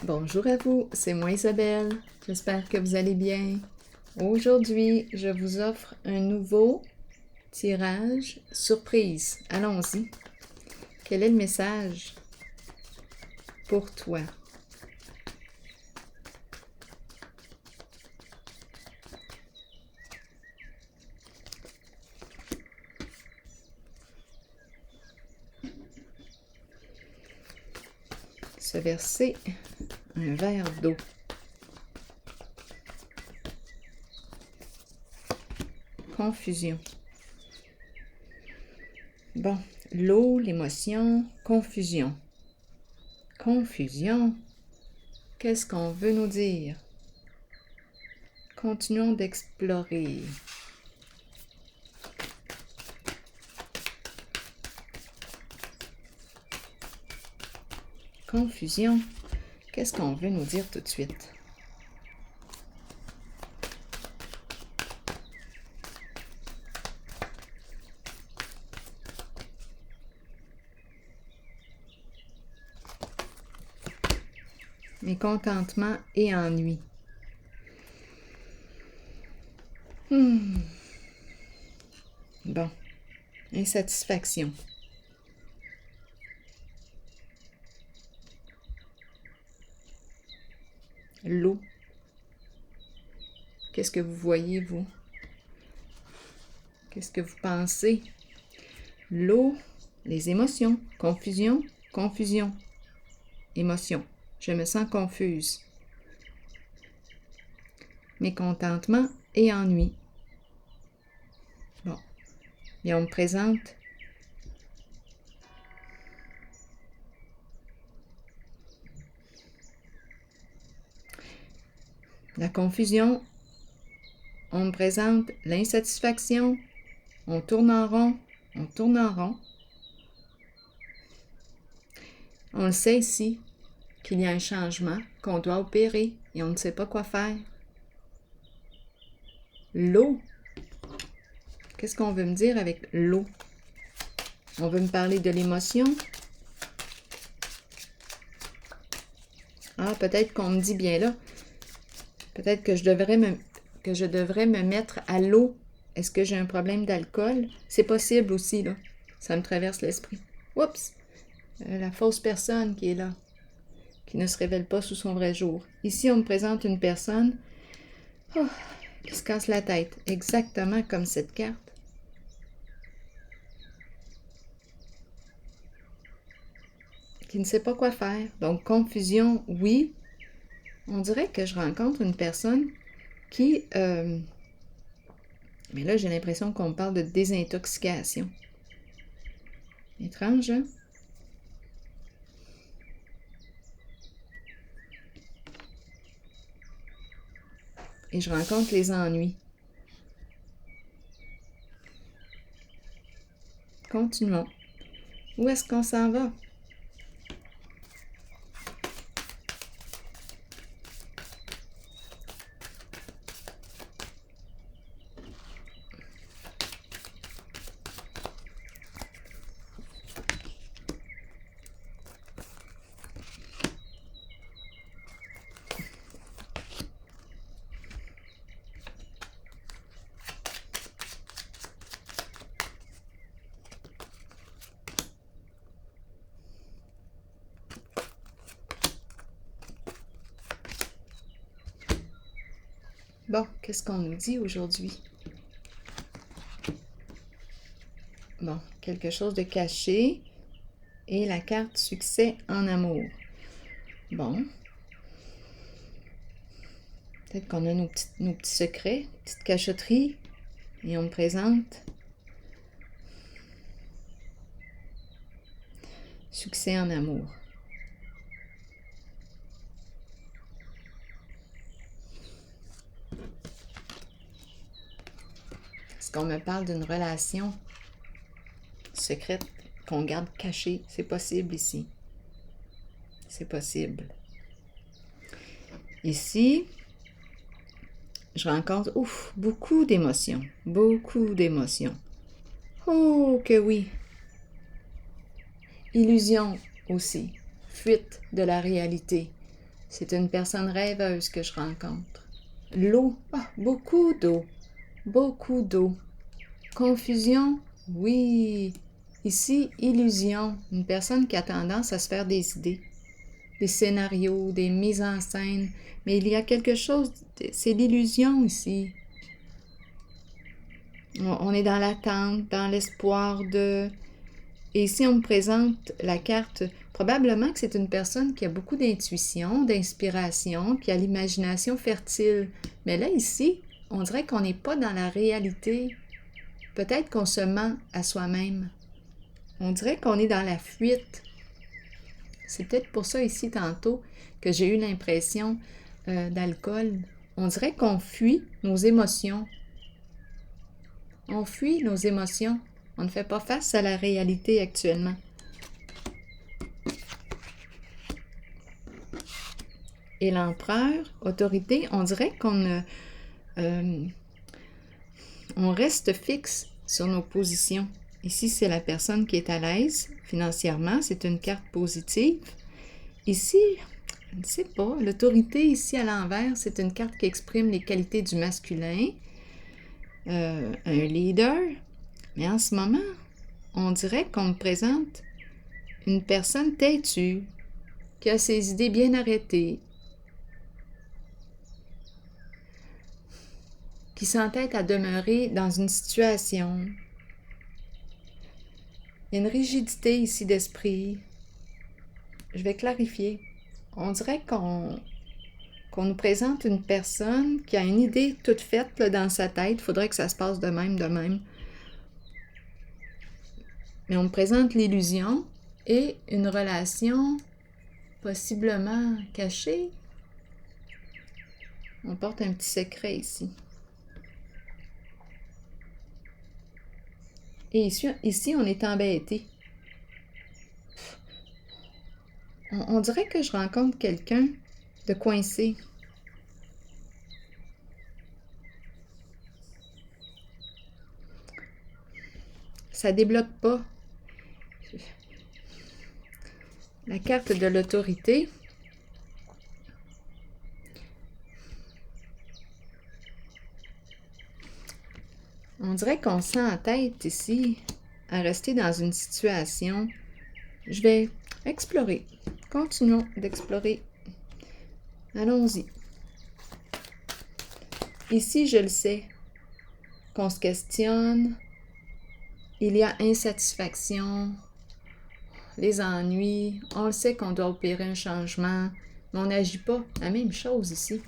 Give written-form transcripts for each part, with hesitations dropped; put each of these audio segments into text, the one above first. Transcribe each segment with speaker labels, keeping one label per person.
Speaker 1: Bonjour à vous, c'est moi Isabelle. J'espère que vous allez bien. Aujourd'hui, je vous offre un nouveau tirage surprise. Allons-y. Quel est le message pour toi? Se verser un verre d'eau. Confusion. Bon, l'eau, l'émotion, confusion. Confusion? Qu'est-ce qu'on veut nous dire? Continuons d'explorer. Confusion? Qu'est-ce qu'on veut nous dire tout de suite? Mécontentement et ennui. Bon. Insatisfaction. L'eau. Qu'est-ce que vous voyez, vous? Qu'est-ce que vous pensez? L'eau, les émotions. Confusion, confusion. Émotion. Je me sens confuse. Mécontentement et ennui. Bon. Et on me présente la confusion. On me présente l'insatisfaction. On tourne en rond. On tourne en rond. On le sait ici qu'il y a un changement, qu'on doit opérer et on ne sait pas quoi faire. L'eau. Qu'est-ce qu'on veut me dire avec l'eau? On veut me parler de l'émotion. Ah, peut-être qu'on me dit bien là. Peut-être que je devrais me mettre à l'eau. Est-ce que j'ai un problème d'alcool? C'est possible aussi, là. Ça me traverse l'esprit. Oups! La fausse personne qui est là, qui ne se révèle pas sous son vrai jour. Ici, on me présente une personne qui se casse la tête, exactement comme cette carte. Qui ne sait pas quoi faire. Donc, confusion, oui. On dirait que je rencontre une personne qui... mais là, j'ai l'impression qu'on me parle de désintoxication. Étrange, hein? Et je rencontre les ennuis. Continuons. Où est-ce qu'on s'en va? Bon, qu'est-ce qu'on nous dit aujourd'hui? Bon, quelque chose de caché et la carte succès en amour. Bon. Peut-être qu'on a nos petits secrets, petites cachotteries et on me présente succès en amour. Est-ce qu'on me parle d'une relation secrète qu'on garde cachée? C'est possible ici. C'est possible. Ici, je rencontre beaucoup d'émotions. Beaucoup d'émotions. Oh que oui! Illusion aussi. Fuite de la réalité. C'est une personne rêveuse que je rencontre. L'eau, beaucoup d'eau. Beaucoup d'eau. Confusion, oui. Ici, illusion. Une personne qui a tendance à se faire des idées, des scénarios, des mises en scène. Mais il y a quelque chose, c'est l'illusion ici. On est dans l'attente, dans l'espoir de... Et ici, on me présente la carte. Probablement que c'est une personne qui a beaucoup d'intuition, d'inspiration, qui a l'imagination fertile. Mais là, ici, on dirait qu'on n'est pas dans la réalité. Peut-être qu'on se ment à soi-même. On dirait qu'on est dans la fuite. C'est peut-être pour ça ici, tantôt, que j'ai eu l'impression d'alcool. On dirait qu'on fuit nos émotions. On fuit nos émotions. On ne fait pas face à la réalité actuellement. Et l'empereur, autorité, on dirait qu'on on reste fixe sur nos positions. Ici, c'est la personne qui est à l'aise financièrement. C'est une carte positive. Ici, je ne sais pas, l'autorité ici à l'envers, c'est une carte qui exprime les qualités du masculin. Un leader. Mais en ce moment, on dirait qu'on me présente une personne têtue, qui a ses idées bien arrêtées, qui s'entête à demeurer dans une situation. Il y a une rigidité ici d'esprit. Je vais clarifier. On dirait qu'on nous présente une personne qui a une idée toute faite là, dans sa tête. Il faudrait que ça se passe de même, de même. Mais on me présente l'illusion et une relation possiblement cachée. On porte un petit secret ici. Et ici on est embêté. On dirait que je rencontre quelqu'un de coincé. Ça débloque pas. La carte de l'autorité. On dirait qu'on s'entête ici à rester dans une situation. Je vais explorer. Continuons d'explorer. Allons-y. Ici, je le sais, qu'on se questionne. Il y a insatisfaction, les ennuis. On le sait qu'on doit opérer un changement, mais on n'agit pas. La même chose ici.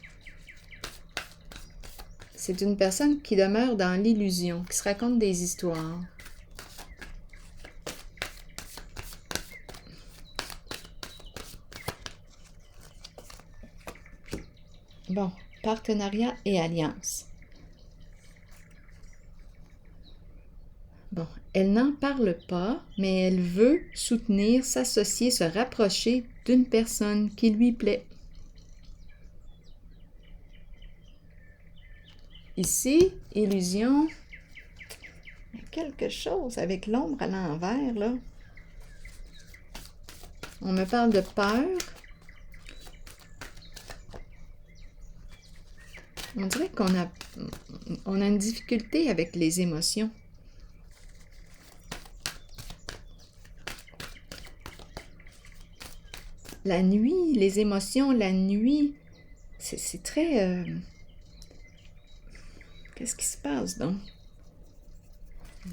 Speaker 1: C'est une personne qui demeure dans l'illusion, qui se raconte des histoires. Bon, partenariat et alliance. Bon, elle n'en parle pas, mais elle veut soutenir, s'associer, se rapprocher d'une personne qui lui plaît. Ici, illusion. Il y a quelque chose avec l'ombre à l'envers, là. On me parle de peur. On dirait qu'on a une difficulté avec les émotions. La nuit, les émotions, la nuit, c'est très... Qu'est-ce qui se passe donc?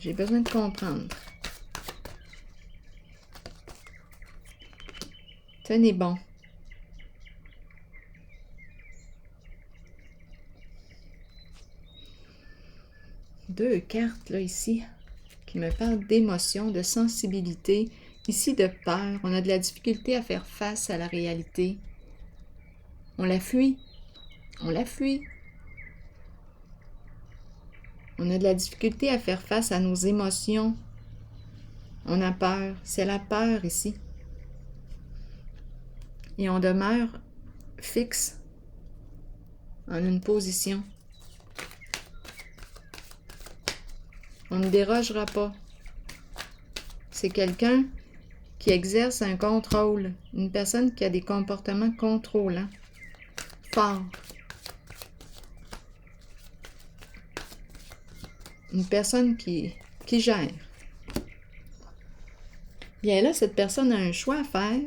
Speaker 1: J'ai besoin de comprendre. Tenez bon. Deux cartes, là, ici, qui me parlent d'émotion, de sensibilité. Ici, de peur. On a de la difficulté à faire face à la réalité. On la fuit. On la fuit. On a de la difficulté à faire face à nos émotions. On a peur. C'est la peur ici. Et on demeure fixe en une position. On ne dérogera pas. C'est quelqu'un qui exerce un contrôle, une personne qui a des comportements contrôlants. fort. Une personne qui gère. Bien là, cette personne a un choix à faire.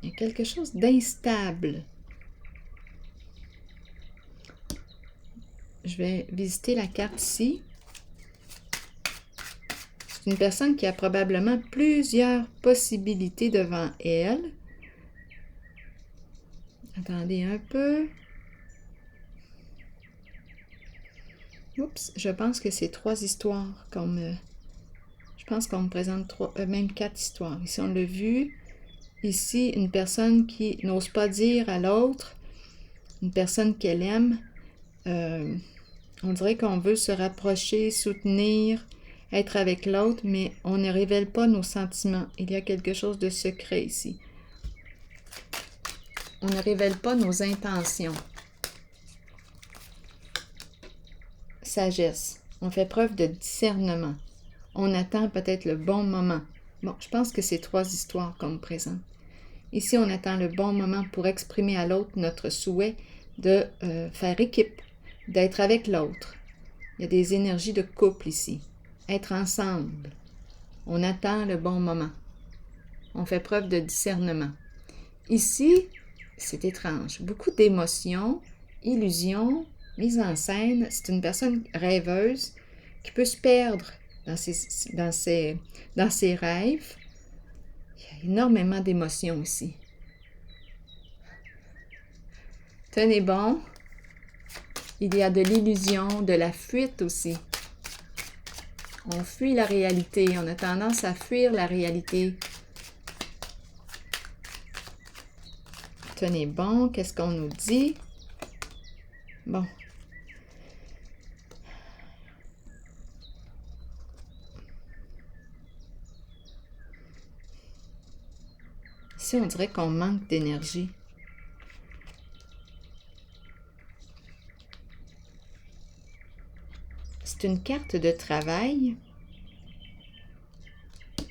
Speaker 1: Il y a quelque chose d'instable. Je vais visiter la carte ici. C'est une personne qui a probablement plusieurs possibilités devant elle. Attendez un peu. Oups, je pense que c'est 3 histoires comme... je pense qu'on me présente même 4 histoires. Ici, on l'a vu. Ici, une personne qui n'ose pas dire à l'autre, une personne qu'elle aime. On dirait qu'on veut se rapprocher, soutenir, être avec l'autre, mais on ne révèle pas nos sentiments. Il y a quelque chose de secret ici. On ne révèle pas nos intentions. Sagesse. On fait preuve de discernement. On attend peut-être le bon moment. Bon, je pense que c'est 3 histoires qu'on me présente. Ici, on attend le bon moment pour exprimer à l'autre notre souhait de faire équipe, d'être avec l'autre. Il y a des énergies de couple ici. Être ensemble. On attend le bon moment. On fait preuve de discernement. Ici, c'est étrange. Beaucoup d'émotions, illusions, mise en scène. C'est une personne rêveuse qui peut se perdre dans ses rêves. Il y a énormément d'émotions ici. Tenez bon. Il y a de l'illusion, de la fuite aussi. On fuit la réalité. On a tendance à fuir la réalité. Tenez bon. Qu'est-ce qu'on nous dit? Bon. Ici, on dirait qu'on manque d'énergie. C'est une carte de travail.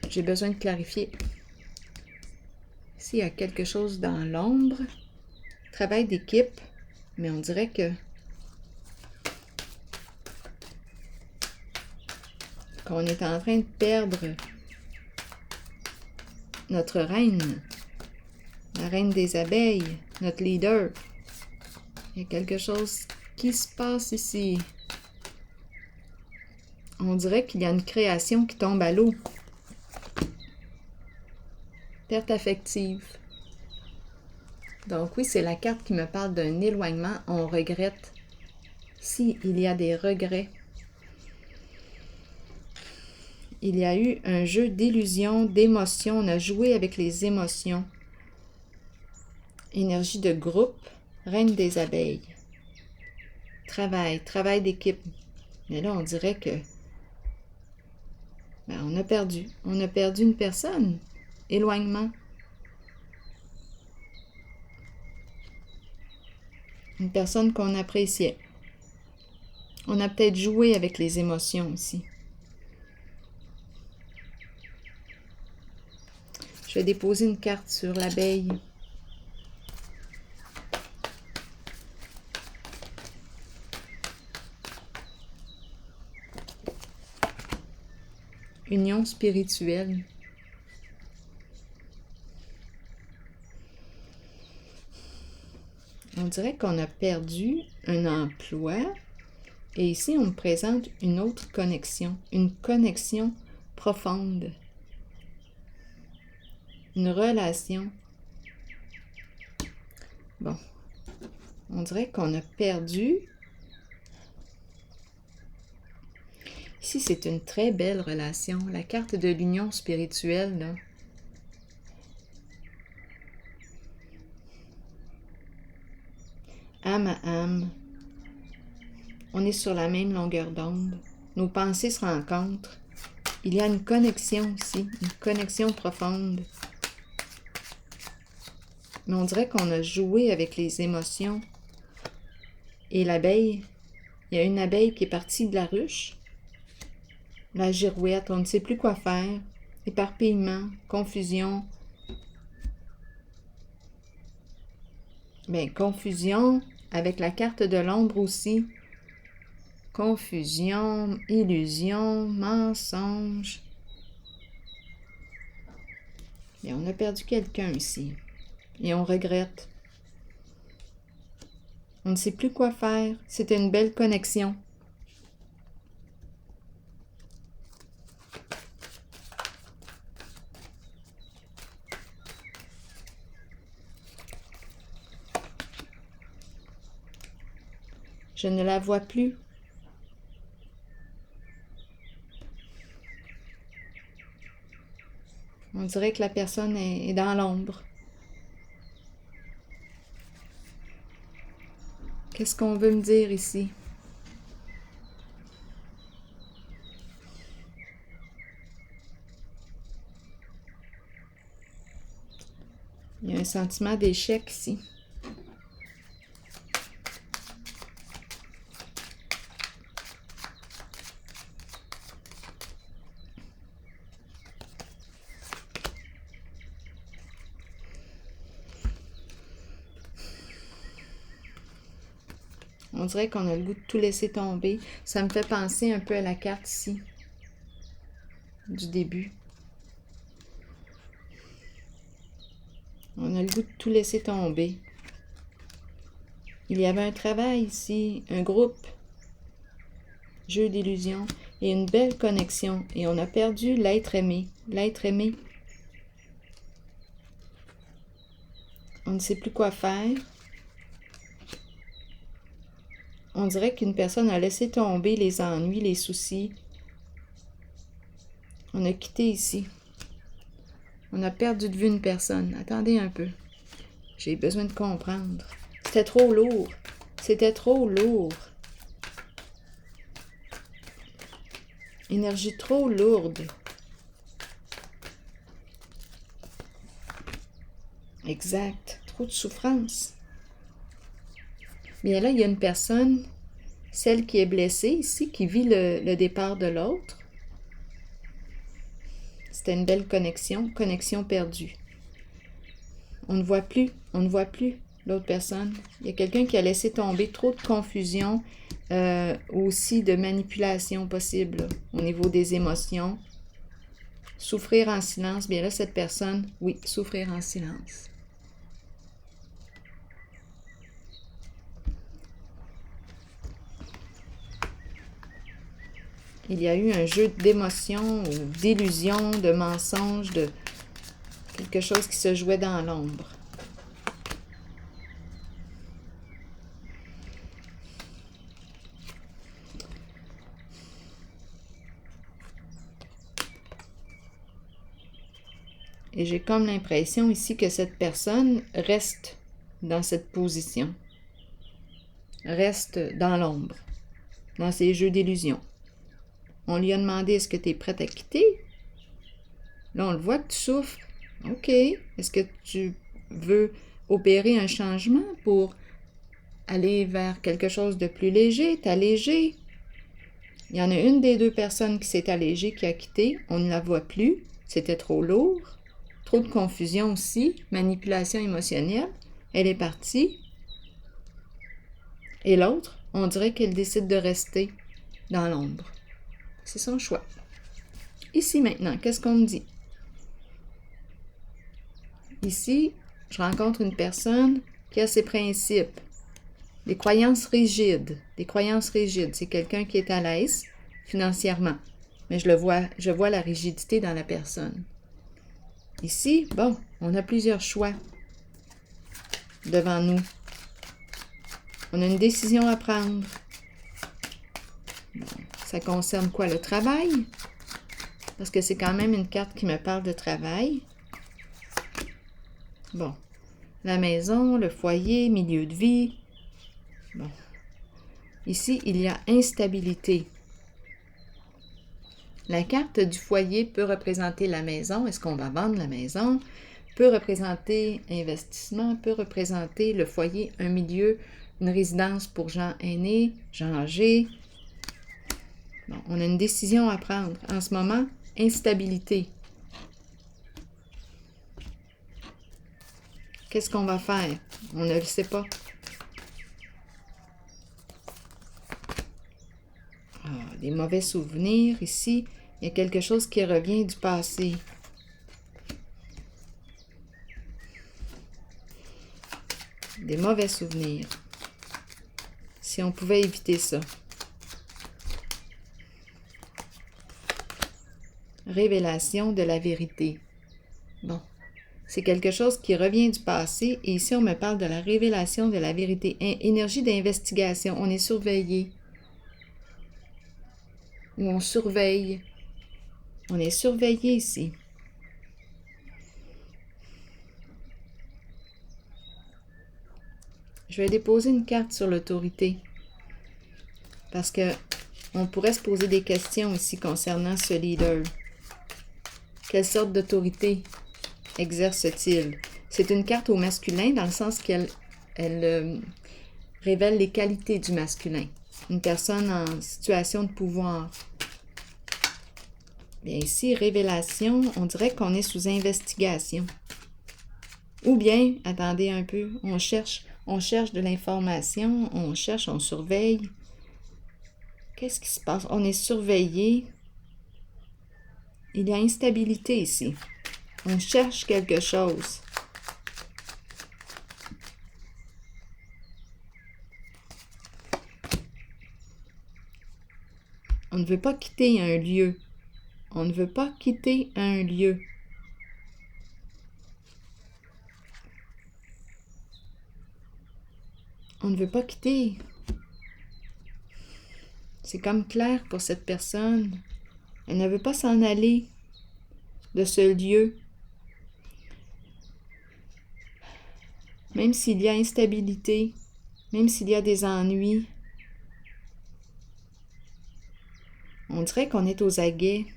Speaker 1: J'ai besoin de clarifier. Ici, il y a quelque chose dans l'ombre. Travail d'équipe. Mais on dirait qu'on est en train de perdre notre reine. La reine des abeilles. Notre leader. Il y a quelque chose qui se passe ici. On dirait qu'il y a une création qui tombe à l'eau. Perte affective. Donc oui, c'est la carte qui me parle d'un éloignement. On regrette. Ici, il y a des regrets. Il y a eu un jeu d'illusions, d'émotions. On a joué avec les émotions. Énergie de groupe. Reine des abeilles. Travail d'équipe. Mais là, on dirait que on a perdu. On a perdu une personne. Éloignement. Une personne qu'on appréciait. On a peut-être joué avec les émotions aussi. Je vais déposer une carte sur l'abeille. Union spirituelle. On dirait qu'on a perdu un emploi. Et ici, on me présente une autre connexion. Une connexion profonde. Une relation. Bon. On dirait qu'on a perdu. Ici, c'est une très belle relation. La carte de l'union spirituelle, là. Âme à âme. On est sur la même longueur d'onde. Nos pensées se rencontrent. Il y a une connexion ici, une connexion profonde. Mais on dirait qu'on a joué avec les émotions. Et l'abeille, il y a une abeille qui est partie de la ruche. la girouette, on ne sait plus quoi faire, éparpillement, confusion. Bien, confusion avec la carte de l'ombre aussi. Confusion, illusion, mensonge. Et on a perdu quelqu'un ici. Et on regrette. On ne sait plus quoi faire. C'était une belle connexion. Je ne la vois plus. On dirait que la personne est dans l'ombre. Qu'est-ce qu'on veut me dire ici? Il y a un sentiment d'échec ici. On dirait qu'on a le goût de tout laisser tomber. Ça me fait penser un peu à la carte ici, du début. On a le goût de tout laisser tomber. Il y avait un travail ici, un groupe, jeu d'illusion et une belle connexion. Et on a perdu l'être aimé. L'être aimé. On ne sait plus quoi faire. On dirait qu'une personne a laissé tomber les ennuis, les soucis. On a quitté ici. On a perdu de vue une personne. Attendez un peu. J'ai besoin de comprendre. C'était trop lourd. C'était trop lourd. Énergie trop lourde. Exact. Trop de souffrance. Bien là, il y a une personne, celle qui est blessée ici, qui vit le départ de l'autre. C'était une belle connexion perdue. On ne voit plus l'autre personne. Il y a quelqu'un qui a laissé tomber trop de confusion, aussi de manipulation possible là, au niveau des émotions. Souffrir en silence, bien là, cette personne, oui, souffrir en silence. Il y a eu un jeu d'émotions ou d'illusions, de mensonges, de quelque chose qui se jouait dans l'ombre. Et j'ai comme l'impression ici que cette personne reste dans cette position. Reste dans l'ombre, dans ces jeux d'illusions. On lui a demandé, est-ce que tu es prête à quitter? Là, on le voit que tu souffres. OK. Est-ce que tu veux opérer un changement pour aller vers quelque chose de plus léger, t'alléger? Il y en a une des deux personnes qui s'est allégée, qui a quitté. On ne la voit plus. C'était trop lourd. Trop de confusion aussi. Manipulation émotionnelle. Elle est partie. Et l'autre, on dirait qu'elle décide de rester dans l'ombre. C'est son choix. Ici maintenant, qu'est-ce qu'on me dit? Ici, je rencontre une personne qui a ses principes. Des croyances rigides. Des croyances rigides. C'est quelqu'un qui est à l'aise financièrement. Mais je vois la rigidité dans la personne. Ici, bon, on a plusieurs choix devant nous. On a une décision à prendre. Bon, ça concerne quoi? Le travail? Parce que c'est quand même une carte qui me parle de travail. Bon, la maison, le foyer, milieu de vie. Bon. Ici, il y a instabilité. La carte du foyer peut représenter la maison. Est-ce qu'on va vendre la maison? Peut représenter investissement, peut représenter le foyer, un milieu, une résidence pour gens aînés, gens âgés. Bon, on a une décision à prendre. En ce moment, instabilité. Qu'est-ce qu'on va faire? On ne le sait pas. Ah, des mauvais souvenirs ici. Il y a quelque chose qui revient du passé. Des mauvais souvenirs. Si on pouvait éviter ça. Révélation de la vérité. Bon. C'est quelque chose qui revient du passé. Et ici, on me parle de la révélation de la vérité. Énergie d'investigation. On est surveillé. Ou on surveille. On est surveillé ici. Je vais déposer une carte sur l'autorité. Parce que on pourrait se poser des questions ici concernant ce leader. Quelle sorte d'autorité exerce-t-il? C'est une carte au masculin dans le sens qu'elle révèle les qualités du masculin. Une personne en situation de pouvoir. Bien ici, révélation, on dirait qu'on est sous investigation. Ou bien, attendez un peu, on cherche de l'information, on cherche, on surveille. Qu'est-ce qui se passe? On est surveillé. Il y a instabilité ici. On cherche quelque chose. On ne veut pas quitter un lieu. On ne veut pas quitter un lieu. On ne veut pas quitter. C'est comme clair pour cette personne. Elle ne veut pas s'en aller de ce lieu. Même s'il y a instabilité, même s'il y a des ennuis. On dirait qu'on est aux aguets.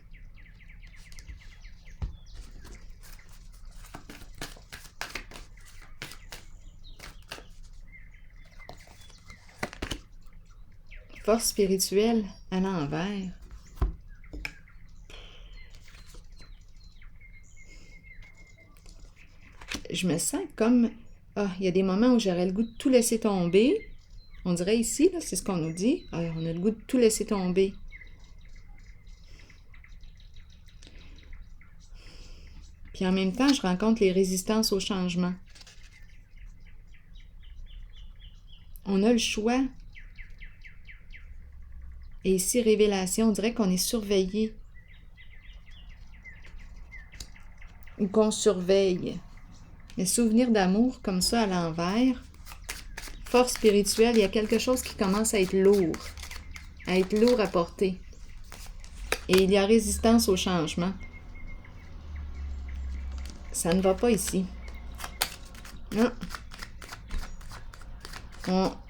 Speaker 1: Force spirituelle à l'envers. Je me sens comme... Ah, il y a des moments où j'aurais le goût de tout laisser tomber. On dirait ici, là, c'est ce qu'on nous dit. Ah, on a le goût de tout laisser tomber. Puis en même temps, je rencontre les résistances au changement. On a le choix. Et ici, révélation, on dirait qu'on est surveillé. Ou qu'on surveille. Les souvenirs d'amour comme ça à l'envers. Force spirituelle, il y a quelque chose qui commence à être lourd. À être lourd à porter. Et il y a résistance au changement. Ça ne va pas ici. Non.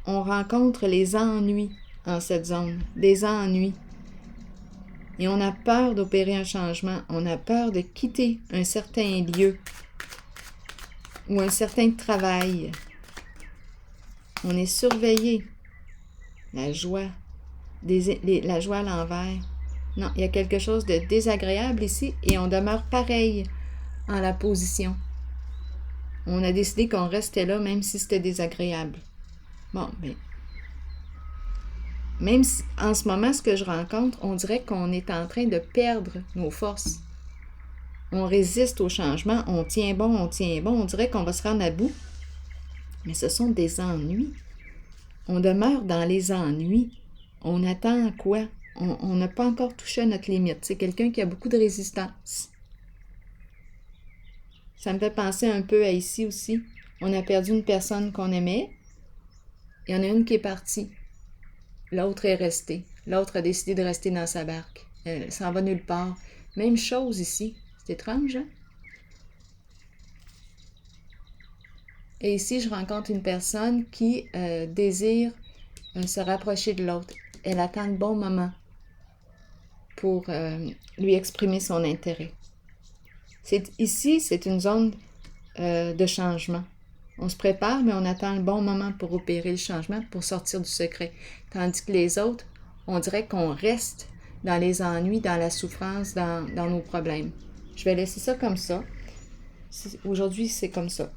Speaker 1: On rencontre les ennuis en cette zone. Des ennuis. Et on a peur d'opérer un changement. On a peur de quitter un certain lieu. Ou un certain travail. On est surveillé. La joie. La joie à l'envers. Non, il y a quelque chose de désagréable ici et on demeure pareil en la position. On a décidé qu'on restait là même si c'était désagréable. Bon, bien. Même si, en ce moment, ce que je rencontre, on dirait qu'on est en train de perdre nos forces. On résiste au changement, on tient bon, on dirait qu'on va se rendre à bout. Mais ce sont des ennuis. On demeure dans les ennuis. On attend quoi? On n'a pas encore touché à notre limite. C'est quelqu'un qui a beaucoup de résistance. Ça me fait penser un peu à ici aussi. On a perdu une personne qu'on aimait. Il y en a une qui est partie. L'autre est restée. L'autre a décidé de rester dans sa barque. Elle s'en va nulle part. Même chose ici. C'est étrange, hein? Et ici, je rencontre une personne qui désire se rapprocher de l'autre. Elle attend le bon moment pour lui exprimer son intérêt. Ici, c'est une zone de changement. On se prépare, mais on attend le bon moment pour opérer le changement, pour sortir du secret. Tandis que les autres, on dirait qu'on reste dans les ennuis, dans la souffrance, dans nos problèmes. Je vais laisser ça comme ça. Aujourd'hui, c'est comme ça.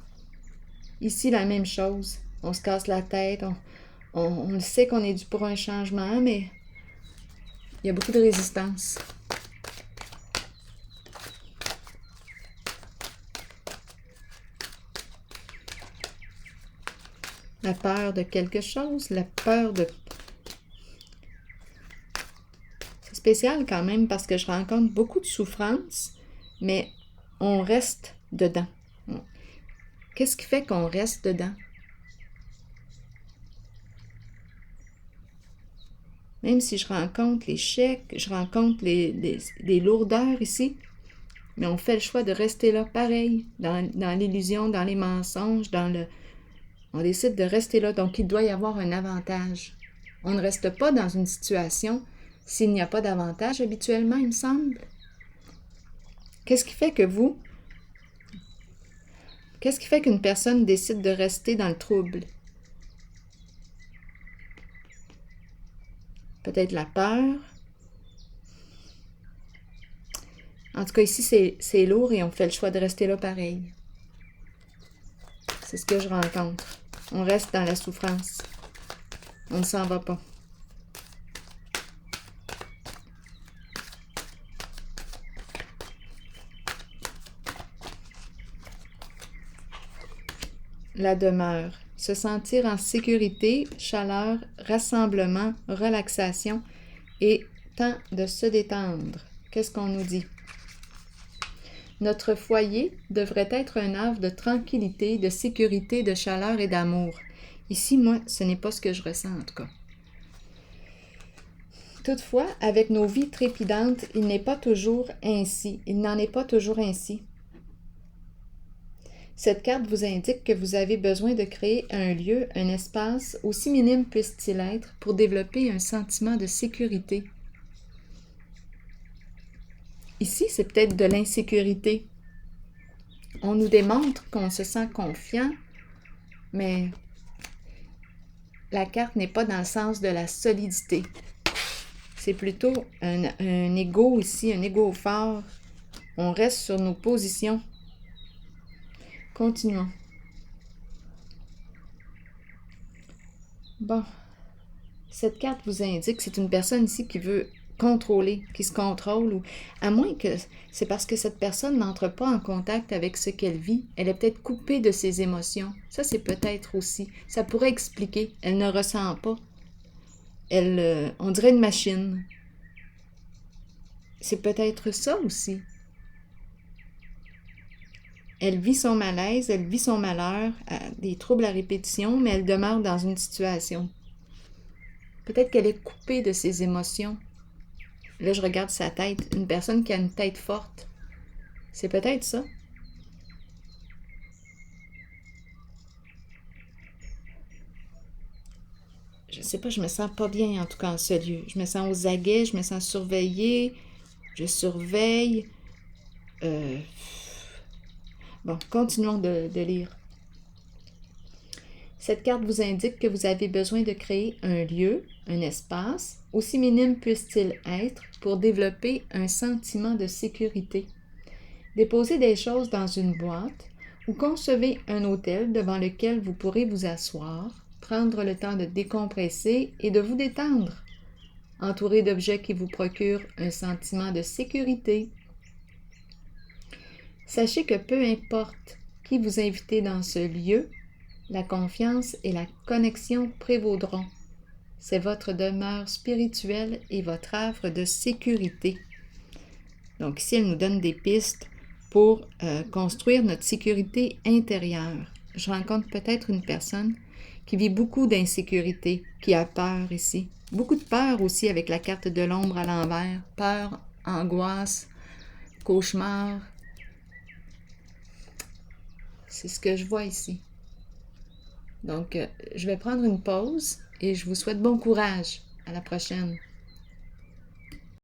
Speaker 1: Ici, la même chose. On se casse la tête, on le sait qu'on est dû pour un changement, mais il y a beaucoup de résistance. La peur de quelque chose, la peur de... C'est spécial quand même parce que je rencontre beaucoup de souffrance, mais on reste dedans. Qu'est-ce qui fait qu'on reste dedans? Même si je rencontre l'échec, je rencontre des lourdeurs ici, mais on fait le choix de rester là pareil, dans l'illusion, dans les mensonges, on décide de rester là, donc il doit y avoir un avantage. On ne reste pas dans une situation s'il n'y a pas d'avantage habituellement, il me semble. Qu'est-ce qui fait qu'une personne décide de rester dans le trouble? Peut-être la peur. En tout cas, ici, c'est lourd et on fait le choix de rester là pareil. C'est ce que je rencontre. On reste dans la souffrance. On ne s'en va pas. La demeure. Se sentir en sécurité, chaleur, rassemblement, relaxation et temps de se détendre. Qu'est-ce qu'on nous dit? Notre foyer devrait être un havre de tranquillité, de sécurité, de chaleur et d'amour. Ici, moi, ce n'est pas ce que je ressens en tout cas. Toutefois, avec nos vies trépidantes, il n'est pas toujours ainsi. Il n'en est pas toujours ainsi. Cette carte vous indique que vous avez besoin de créer un lieu, un espace, aussi minime puisse-t-il être, pour développer un sentiment de sécurité. Ici, c'est peut-être de l'insécurité. On nous démontre qu'on se sent confiant, mais la carte n'est pas dans le sens de la solidité. C'est plutôt un ego ici, un ego fort. On reste sur nos positions. Continuons. Bon, cette carte vous indique que c'est une personne ici qui veut contrôler, qui se contrôle, ou à moins que c'est parce que cette personne n'entre pas en contact avec ce qu'elle vit. Elle est peut-être coupée de ses émotions. Ça, c'est peut-être aussi. Ça pourrait expliquer. Elle ne ressent pas. On dirait une machine. C'est peut-être ça aussi. Elle vit son malaise, elle vit son malheur, des troubles à répétition, mais elle demeure dans une situation. Peut-être qu'elle est coupée de ses émotions. Là, je regarde sa tête. Une personne qui a une tête forte. C'est peut-être ça. Je sais pas, je me sens pas bien en tout cas en ce lieu. Je me sens aux aguets, je me sens surveillée. Je surveille. Bon, continuons de lire. Cette carte vous indique que vous avez besoin de créer un lieu, un espace, aussi minime puisse-t-il être, pour développer un sentiment de sécurité. Déposez des choses dans une boîte ou concevez un hôtel devant lequel vous pourrez vous asseoir, prendre le temps de décompresser et de vous détendre, entouré d'objets qui vous procurent un sentiment de sécurité. Sachez que peu importe qui vous invitez dans ce lieu, la confiance et la connexion prévaudront. C'est votre demeure spirituelle et votre havre de sécurité. Donc ici, elle nous donne des pistes pour construire notre sécurité intérieure. Je rencontre peut-être une personne qui vit beaucoup d'insécurité, qui a peur ici. Beaucoup de peur aussi avec la carte de l'ombre à l'envers. Peur, angoisse, cauchemar. C'est ce que je vois ici. Donc, je vais prendre une pause et je vous souhaite bon courage. À la prochaine.